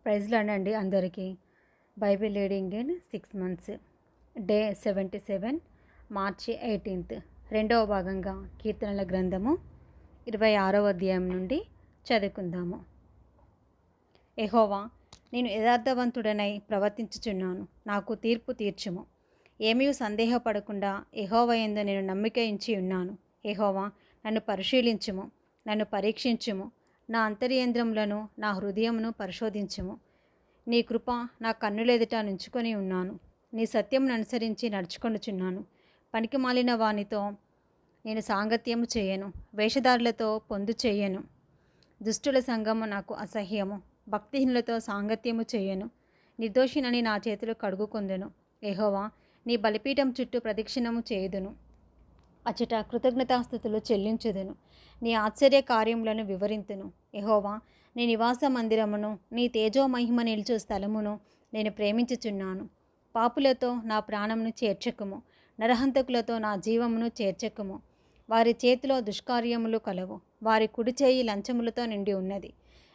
ప్రైజ్‌లాడండి అందరికీ. Bible reading in 6 months. Day 77 మార్చి 18 రెండవ భాగంగా కీర్తనల గ్రంథము 26వ అధ్యాయం నుండి చదువుకుందాము. యెహోవా, నేను యథార్థవంతుడనై ప్రవర్తించుచున్నాను, నాకు తీర్పు తీర్చుము. ఏమీ సందేహపడకుండా యెహోవా యందు నేను నమ్మిక ఉంచి ఉన్నాను. యెహోవా, నన్ను పరిశీలించుము, నన్ను పరీక్షించుము, నా అంతర్యంద్రములను నా హృదయమును పరిశోధించుము. నీ కృప నా కన్నులెదుట నుంచుకొని ఉన్నాను. నీ సత్యమును అనుసరించి నడుచుకొనుచున్నాను. పనికిమాలిన వానితో నేను సాంగత్యము చేయను, వేషధారులతో పొందు చేయను. దుష్టుల సంగము నాకు అసహ్యము, భక్తిహీనులతో సాంగత్యము చేయను. నిర్దోషినని నా చేతులు కడుగుకొందును. యెహోవా, నీ బలిపీఠం చుట్టూ ప్రదక్షిణము చేయుదును, అచట కృతజ్ఞతాస్తుతులు చెల్లించుదును. నీ ఆశ్చర్య కార్యములను వివరింతును. యెహోవా, నీ నివాస మందిరమును, నీ తేజోమహిమ నిలుచు స్థలమును నేను ప్రేమించుచున్నాను. పాపులతో నా ప్రాణమును చేర్చకుము, నరహంతకులతో నా జీవమును చేర్చకుము. వారి చేతిలో దుష్కార్యములు కలవు, వారి కుడి చేయి లంచములతో నిండి ఉన్నది.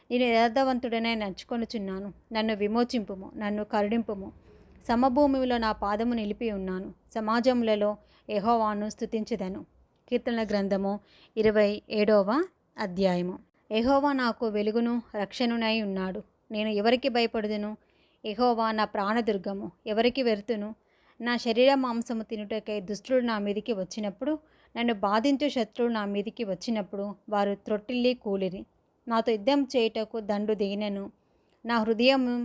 నేను యథార్థవంతుడనే నడుచుకొనుచున్నాను. నన్ను విమోచింపుము, నన్ను కరుణింపుము. సమభూమిలో నా పాదము నిలిపి ఉన్నాను. సమాజములలో యెహోవాను స్తుతించెదను. కీర్తనల గ్రంథము 27వ అధ్యాయము. యెహోవా నాకు వెలుగును రక్షణునై ఉన్నాడు. నేను ఎవరికి భయపడుదును? యెహోవా నా ప్రాణదుర్గము, ఎవరికి వెరుతును? నా శరీర మాంసము తినుటకై దుష్టుడు నా మీదికి వచ్చినప్పుడు, నన్ను బాధించు శత్రువులు నా మీదికి వచ్చినప్పుడు, వారు త్రొట్టిల్లి కూలిరి. నాతో యుద్ధం చేయుటకు దండు దిగినను, నా హృదయము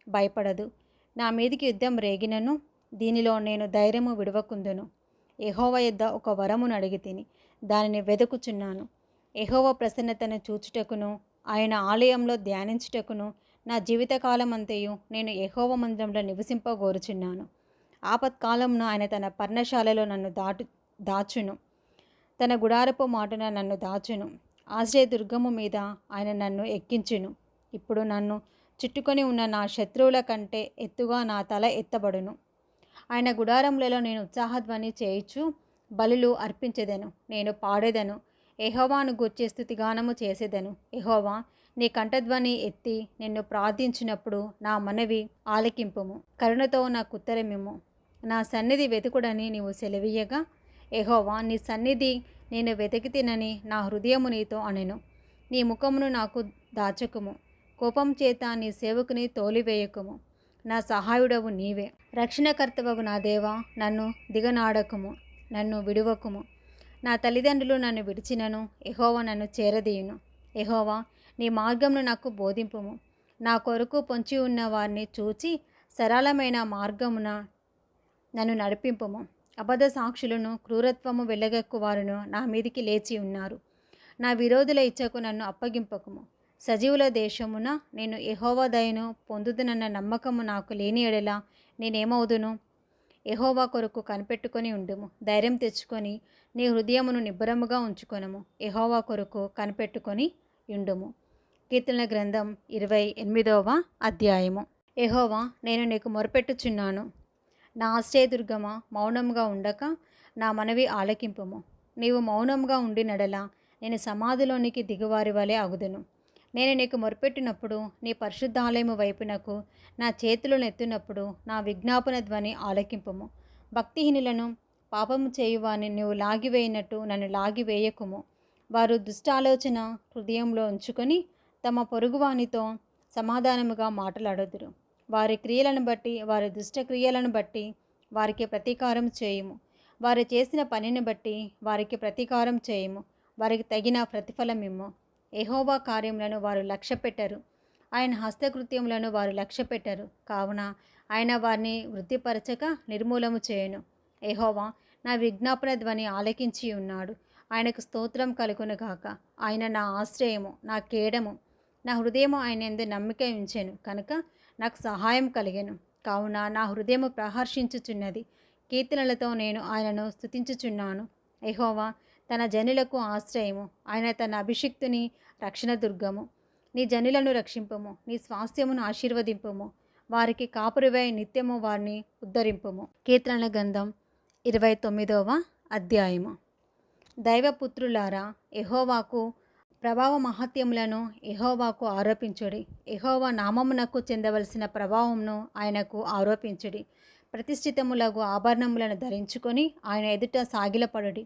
భయపడదు. నా మీదికి యుద్ధం రేగినను, దీనిలో నేను ధైర్యము విడవకుందును. యెహోవా యొద్ద ఒక వరమును అడిగితిని, దానిని వెదుకుచున్నాను. యెహోవా ప్రసన్నతను చూచుటకును, ఆయన ఆలయంలో ధ్యానించుటకును నా జీవితకాలమంతయు నేను యెహోవా మందిరంలో నివసింపగోరుచున్నాను. ఆపత్కాలమున ఆయన తన పర్ణశాలలో నన్ను దాచును, తన గుడారపు మాటున నన్ను దాచును. ఆశ్రయదుర్గము మీద ఆయన నన్ను ఎక్కించును. ఇప్పుడు నన్ను చుట్టుకొని ఉన్న నా శత్రువుల కంటే ఎత్తుగా నా తల ఎత్తబడును. ఆయన గుడారములలో నేను ఉత్సాహధ్వని చేయుచు బలులు అర్పించెదను. నేను పాడెదను, యెహోవాను గూర్చి స్తుతిగానము చేసేదను. యెహోవా, నీ కంఠధ్వని ఎత్తి నిన్ను ప్రార్థించినప్పుడు నా మనవి ఆలకింపుము. కరుణతో నాకు ఉత్తరమిమ్ము. నా సన్నిధి వెతుకుడని నీవు సెలవీయగా, యెహోవా, నీ సన్నిధి నేను వెతికితినని నా హృదయము నీతో అనెను. నీ ముఖమును నాకు దాచకుము, కోపం చేత నీ సేవకుని తోలివేయకుము. నా సహాయుడవు నీవే. రక్షణకర్తవగు నా దేవా, నన్ను దిగనాడకుము, నన్ను విడువకుము. నా తల్లిదండ్రులు నన్ను విడిచినను, యెహోవా నన్ను చేరదీయును. యెహోవా, నీ మార్గమును నాకు బోధింపుము. నా కొరకు పొంచి ఉన్న వారిని చూచి సరళమైన మార్గమున నన్ను నడిపింపుము. అబద్ధ సాక్షులను, క్రూరత్వము వెళ్ళగక్కు వారును నా మీదికి లేచి ఉన్నారు. నా విరోధుల ఇచ్చకు నన్ను అప్పగింపకుము. సజీవుల దేశమున నేను యెహోవా దయను పొందుదునన్న నమ్మకము నాకు లేని ఎడల నేనేమవుదును? యెహోవా కొరకు కనిపెట్టుకొని ఉండుము. ధైర్యం తెచ్చుకొని నీ హృదయమును నిబ్బరముగా ఉంచుకొనుము. యెహోవా కొరకు కనిపెట్టుకొని ఉండుము. కీర్తనల గ్రంథం 28వ అధ్యాయము. యెహోవా, నేను నీకు మొరపెట్టుచున్నాను. నా ఆశ్రయదుర్గమా, మౌనంగా ఉండక నా మనవి ఆలకింపుము. నీవు మౌనంగా ఉండినడల నేను సమాధిలోనికి దిగువారి వలె అగుదును. నేను నీకు మొరపెట్టినప్పుడు, నీ పరిశుద్ధాలయము వైపునకు నా చేతులను ఎత్తినప్పుడు నా విజ్ఞాపన ధ్వని ఆలకింపుము. భక్తిహీనులను, పాపము చేయువాని నీవు లాగివేయినట్టు నన్ను లాగివేయకుము. వారు దుష్టాలోచన హృదయంలో ఉంచుకొని తమ పొరుగువానితో సమాధానముగా మాటలాడుదురు. వారి క్రియలను బట్టి, వారి దుష్టక్రియలను బట్టి వారికి ప్రతీకారం చేయుము. వారు చేసిన పనిని బట్టి వారికి ప్రతీకారం చేయుము. వారికి తగిన ప్రతిఫలమిమ్ము. యెహోవా కార్యములను వారు లక్ష్యపెట్టరు, ఆయన హస్తకృత్యములను వారు లక్ష్యపెట్టరు. కావున ఆయన వారిని వృద్ధిపరచక నిర్మూలము చేయను. యెహోవా నా విజ్ఞాపన ధ్వని ఆలకించి ఉన్నాడు. ఆయనకు స్తోత్రం కలుగునుగాక. ఆయన నా ఆశ్రయము, నా కేడము. నా హృదయము ఆయన యందు నమ్మిక ఉంచెను కనుక నాకు సహాయం కలిగెను. కావున నా హృదయము ప్రహర్షించుచున్నది. కీర్తనలతో నేను ఆయనను స్తుతించుచున్నాను. యెహోవా తన జనులకు ఆశ్రయము, ఆయన తన అభిషిక్తుని రక్షణ దుర్గము. నీ జనులను రక్షింపుము, నీ స్వాస్థ్యమును ఆశీర్వదింపుము. వారికి కాపురివై నిత్యము వారిని ఉద్ధరింపుము. కీర్తనల గ్రంథం 29వ అధ్యాయము. దైవపుత్రులారా, యెహోవాకు ప్రభావ మహత్యములను యెహోవాకు ఆరోపించుడి. యెహోవా నామమునకు చెందవలసిన ప్రభావమును ఆయనకు ఆరోపించుడి. ప్రతిష్ఠితములగు ఆభరణములను ధరించుకొని ఆయన ఎదుట సాగిలపడుడి.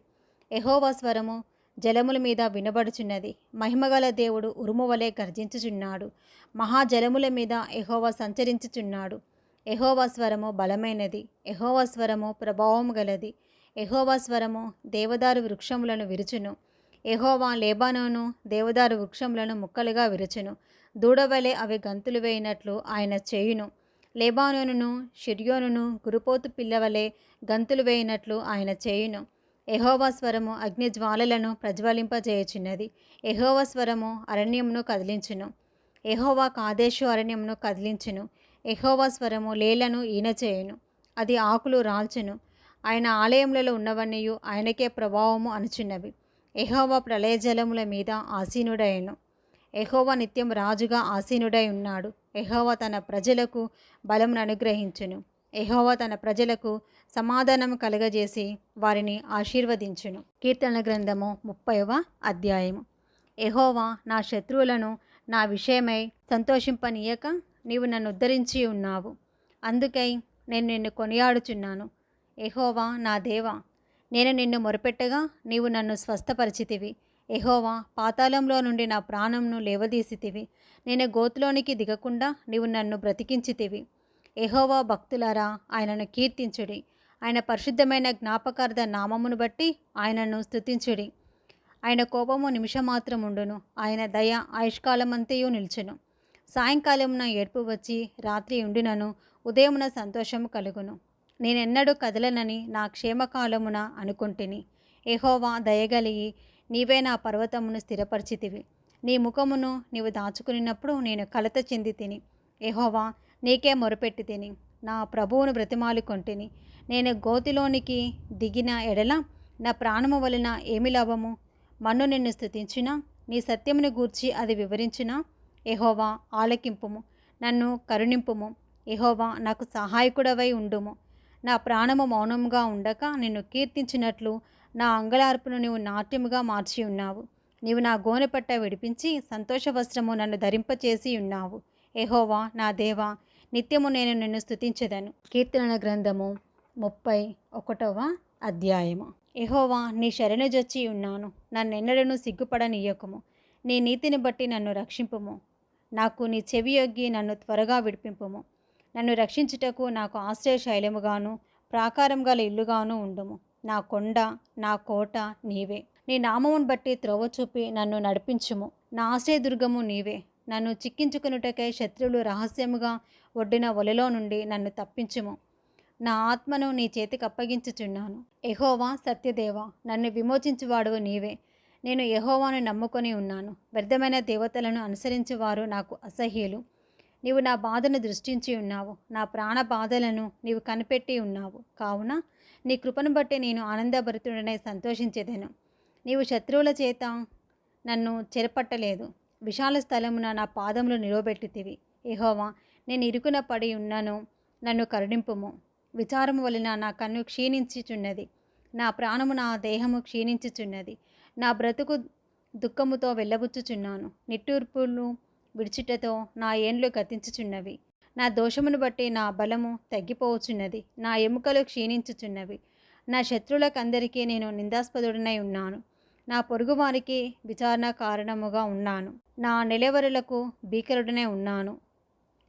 యెహోవా స్వరము జలముల మీద వినబడుచున్నది. మహిమగల దేవుడు ఉరుము వలె గర్జించుచున్నాడు. మహాజలముల మీద యెహోవా సంచరించుచున్నాడు. యెహోవా స్వరము బలమైనది. యెహోవా స్వరము ప్రభావము గలది. యెహోవా స్వరము దేవదారు వృక్షములను విరుచును. యెహోవా లెబానోను దేవదారు వృక్షములను ముక్కలుగా విరుచును. దూడవలె అవి గంతులు వేయినట్లు ఆయన చేయును. లెబానోనును షిర్యోనును గురుపోతు పిల్లవలె గంతులు వేయినట్లు ఆయన చేయును. యెహోవా స్వరము అగ్నిజ్వాలలను ప్రజ్వలింపజేయుచున్నది. యెహోవా స్వరము అరణ్యమును కదిలించును. యెహోవా కాదేశు అరణ్యమును కదిలించును. యెహోవా స్వరము లేళ్లను ఈనచేయును. అది ఆకులు రాల్చును. ఆయన ఆలయములలో ఉన్నవన్నీయు ఆయనకే ప్రభావము అనుచున్నవి. యెహోవా ప్రళయజలముల మీద ఆసీనుడైను. యెహోవా నిత్యం రాజుగా ఆసీనుడై ఉన్నాడు. యెహోవా తన ప్రజలకు బలమును అనుగ్రహించును. యెహోవా తన ప్రజలకు సమాధానం కలుగజేసి వారిని ఆశీర్వదించును. కీర్తనల గ్రంథము 30వ అధ్యాయము. యెహోవా నా శత్రువులను నా విషయమై సంతోషింపనీయక నీవు నన్ను ఉద్ధరించి ఉన్నావు. అందుకై నేను నిన్ను కొనియాడుచున్నాను. యెహోవా నా దేవా, నేను నిన్ను మొరపెట్టగా నీవు నన్ను స్వస్థపరిచితివి. యెహోవా, పాతాళంలో నుండి నా ప్రాణంను లేవదీసితివి. నేను గోతులోనికి దిగకుండా నీవు నన్ను బ్రతికించితివి. యెహోవా భక్తులారా ఆయనను కీర్తించుడి. ఆయన పరిశుద్ధమైన జ్ఞాపకార్థ నామమును బట్టి ఆయనను స్తుతించుడి. ఆయన కోపము నిమిషమాత్రముండును. ఆయన దయ ఆయుష్కాలమంతయు నిల్చును. సాయంకాలమున ఏడ్పు వచ్చి రాత్రి ఉండినను ఉదయమున సంతోషము కలుగును. నేనెన్నడూ కదలనని నా క్షేమకాలమున అనుకుంటుని. యెహోవా దయగలిగి నీవే నా పర్వతమును స్థిరపరిచితివి. నీ ముఖమును నీవు దాచుకునినప్పుడు నేను కలత చెంది తిని. యెహోవా, నీకే మొరపెట్టి తిని నా ప్రభువును బ్రతిమాలుకొంటిని. నేను గోతిలోనికి దిగిన ఎడల నా ప్రాణము వలన ఏమి లాభము? మన్ను నిన్ను స్తుతించునా? నీ సత్యమును గూర్చి అది వివరించునా? యెహోవా, ఆలకింపుము, నన్ను కరుణింపుము. యెహోవా, నాకు సహాయకుడవై ఉండుము. నా ప్రాణము మౌనముగా ఉండక నిన్ను కీర్తించినట్లు నా అంగళార్పును నీవు నాట్యముగా మార్చి ఉన్నావు. నీవు నా గోనెపట్ట విడిపించి సంతోష వస్త్రము నన్ను ధరింపచేసి ఉన్నావు. యెహోవా నా దేవా, నిత్యము నేను నిన్ను స్తుతించెదను. కీర్తనల గ్రంథము 31వ అధ్యాయము. యెహోవా, నీ శరణు జొచ్చి ఉన్నాను. నన్నెన్నడను సిగ్గుపడనీయకుము. నీ నీతిని బట్టి నన్ను రక్షింపుము. నాకు నీ చెవియొగ్గి నన్ను త్వరగా విడిపింపుము. నన్ను రక్షించుటకు నాకు ఆశ్రయశైలముగాను ప్రాకారం గల ఇల్లుగాను ఉండుము. నా కొండ, నా కోట నీవే. నీ నామమును బట్టి త్రోవ చూపి నన్ను నడిపించుము. నా ఆశ్రయదుర్గము నీవే. నన్ను చిక్కించుకునుటకై శత్రువులు రహస్యముగా ఒడ్డిన ఒలలో నుండి నన్ను తప్పించుము. నా ఆత్మను నీ చేతికి అప్పగించుచున్నాను. యెహోవా సత్యదేవా, నన్ను విమోచించువాడువు నీవే. నేను యెహోవాను నమ్ముకొని ఉన్నాను. వ్యర్థమైన దేవతలను అనుసరించేవారు నాకు అసహ్యులు. నీవు నా బాధను దృష్టించి ఉన్నావు. నా ప్రాణ బాధలను నీవు కనిపెట్టి ఉన్నావు. కావున నీ కృపను బట్టి నేను ఆనందభరితుడనై సంతోషించెదను. నీవు శత్రువుల చేత నన్ను చెరపట్టలేదు. విశాల స్థలమున నా పాదములు నిలవబెట్టితివి. యెహోవా, నేను ఇరుకున పడి ఉన్నాను. నన్ను కరుణింపుము. విచారము వలన నా కన్ను క్షీణించుచున్నది. నా ప్రాణము నా దేహము క్షీణించుచున్నది. నా బ్రతుకు దుఃఖముతో వెళ్ళబుచ్చుచున్నాను. నిట్టూర్పులు విడిచుటతో నా ఏండ్లు గతించుచున్నవి. నా దోషమును బట్టి నా బలము తగ్గిపోవచ్చున్నది. నా ఎముకలు క్షీణించుచున్నవి. నా శత్రువులకందరికీ నేను నిందాస్పదుడనై ఉన్నాను. నా పొరుగువారికి విచారణ కారణముగా ఉన్నాను. నా నిలవరులకు భీకరుడనే ఉన్నాను.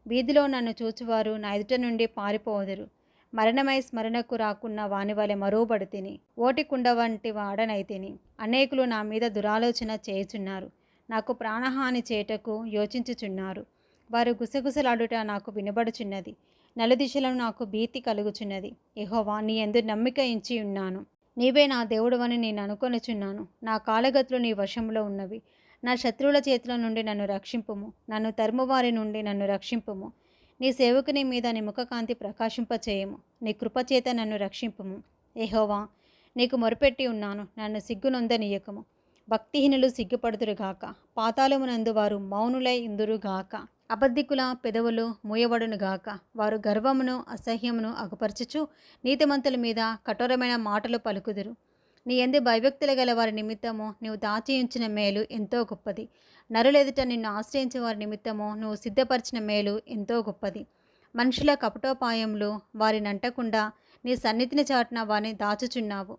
వీధిలో నన్ను చూచువారు నా ఎదుట నుండి పారిపోదురు. మరణమై స్మరణకు రాకున్న వాని వలె మరువబడితిని. ఓటికుండ వంటి వాడనైతిని. అనేకులు నా మీద దురాలోచన చేయుచున్నారు. నాకు ప్రాణహాని చేయుటకు యోచించుచున్నారు. వారు గుసగుసలాడుట నాకు వినబడుచున్నది. నలుదిశలను నాకు భీతి కలుగుచున్నది. యెహోవా, నీ యందు నమ్మిక ఉంచి ఉన్నాను. నీవే నా దేవుడవని నేను అనుకొనుచున్నాను. నా కాలగతులు నీ వశంలో ఉన్నవి. నా శత్రువుల చేతుల నుండి నన్ను రక్షింపుము. నన్ను తరుమువారి నుండి నన్ను రక్షింపుము. నీ సేవకుని మీద నీ ముఖకాంతి ప్రకాశింపచేయము. నీ కృపచేత నన్ను రక్షింపుము. యెహోవా, నీకు మొరపెట్టి ఉన్నాను. నన్ను సిగ్గునొందనీయకము. భక్తిహీనులు సిగ్గుపడుదురుగాక. పాతాళమునందు వారు మౌనులై ఇందురుగాక. అబద్ధికుల పెదవులు మూయబడునుగాక. వారు గర్వమును అసహ్యమును అగుపరచుచు నీతిమంతుల మీద కఠోరమైన మాటలు పలుకుదురు. నీ యందు భయభక్తులు గల వారి నిమిత్తము నీవు దాచి ఉంచిన మేలు ఎంతో గొప్పది. నరులెదుట నిన్ను ఆశ్రయించే వారి నిమిత్తము నువ్వు సిద్ధపరిచిన మేలు ఎంతో గొప్పది. మనుషుల కపటోపాయములు వారినంటకుండా నీ సన్నిధిని చాటున వారిని దాచుచున్నావు.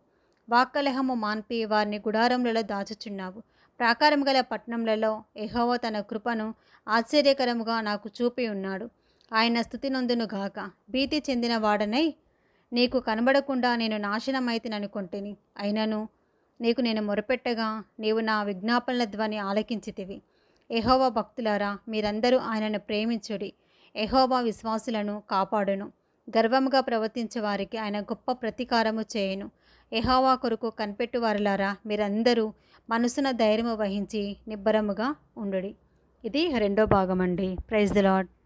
వాక్కలహము మాన్పి వారిని గుడారములలో దాచుచున్నావు. ప్రాకారం గల పట్టణములలో యెహోవా తన కృపను ఆశ్చర్యకరముగా నాకు చూపి ఉన్నాడు. ఆయన స్తుతి నొందును గాక. భీతి చెందిన వాడనై నీకు కనబడకుండా నేను నాశనమైతిననుకొంటిని. అయినను నీకు నేను మొరపెట్టగా నీవు నా విజ్ఞాపనల ధ్వని ఆలకించితివి. యెహోవా భక్తులారా, మీరందరూ ఆయనను ప్రేమించుడి. యెహోవా విశ్వాసులను కాపాడును. గర్వముగా ప్రవర్తించే వారికి ఆయన గొప్ప ప్రతీకారము చేయును. యెహోవా కొరకు కనిపెట్టువారులారా, మీరందరూ మనసున ధైర్యము వహించి నిబ్బరముగా ఉండుడి. ఇది రెండో భాగం అండి. Praise the lord.